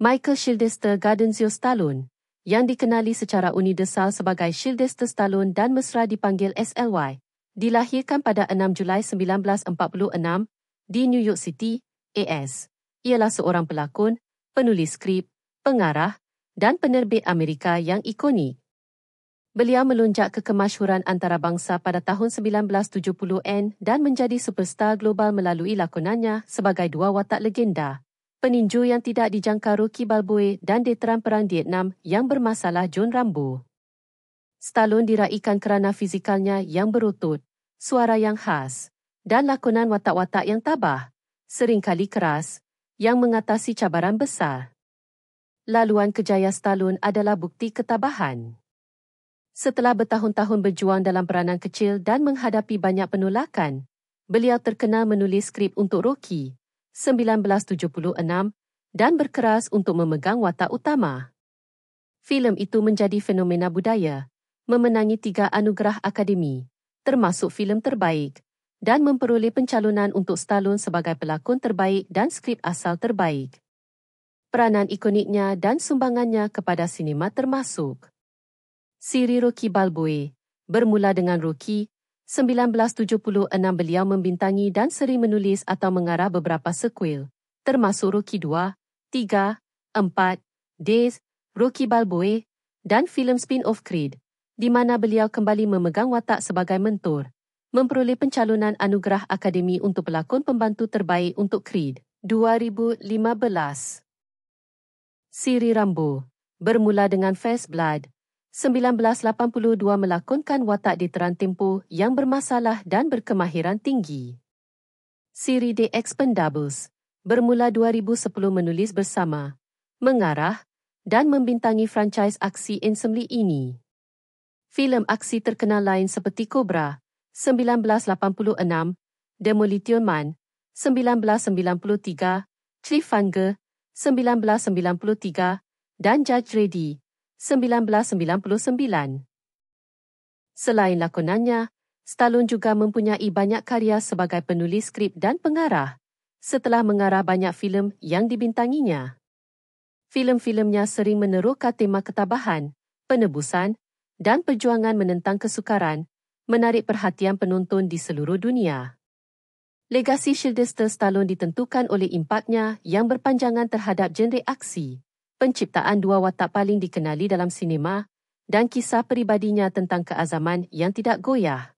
Michael Sylvester Gardenzio Stallone, yang dikenali secara universal sebagai Sylvester Stallone dan mesra dipanggil SLY, dilahirkan pada 6 Julai 1946 di New York City, AS. Ialah seorang pelakon, penulis skrip, pengarah dan penerbit Amerika yang ikonik. Beliau melonjak ke kemasyhuran antarabangsa pada tahun 1970-an dan menjadi superstar global melalui lakonannya sebagai dua watak legenda, peninju yang tidak dijangka Rocky Balboa dan veteran Perang Vietnam yang bermasalah John Rambo. Stallone diraikan kerana fizikalnya yang berotot, suara yang khas, dan lakonan watak-watak yang tabah, seringkali keras, yang mengatasi cabaran besar. Laluan kejaya Stallone adalah bukti ketabahan. Setelah bertahun-tahun berjuang dalam peranan kecil dan menghadapi banyak penolakan, beliau terkenal menulis skrip untuk Rocky 1976 dan berkeras untuk memegang watak utama. Filem itu menjadi fenomena budaya, memenangi 3 anugerah Akademi, termasuk filem terbaik, dan memperoleh pencalonan untuk Stallone sebagai pelakon terbaik dan skrip asal terbaik. Peranan ikoniknya dan sumbangannya kepada sinema termasuk siri Rocky Balboa, bermula dengan Rocky 1976. Beliau membintangi dan sering menulis atau mengarah beberapa sequel, termasuk Rocky 2, 3, 4, Days, Rocky Balboa, dan filem spin-off Creed, di mana beliau kembali memegang watak sebagai mentor, memperoleh pencalonan anugerah Akademi untuk pelakon pembantu terbaik untuk Creed 2015. Siri Rambo, bermula dengan First Blood 1982, melakonkan watak veteran tempoh yang bermasalah dan berkemahiran tinggi. Siri The Expendables, bermula 2010, menulis bersama, mengarah, dan membintangi franchise aksi Ensemble ini. Filem aksi terkenal lain seperti Cobra 1986, Demolition Man 1993, Cliffhanger 1993, dan Judge Reddy 1999. Selain lakonannya, Stallone juga mempunyai banyak karya sebagai penulis skrip dan pengarah, setelah mengarah banyak filem yang dibintanginya. Filem-filemnya sering meneroka tema ketabahan, penebusan, dan perjuangan menentang kesukaran, menarik perhatian penonton di seluruh dunia. Legasi Sylvester Stallone ditentukan oleh impaknya yang berpanjangan terhadap genre aksi, penciptaan 2 watak paling dikenali dalam sinema, dan kisah peribadinya tentang keazaman yang tidak goyah.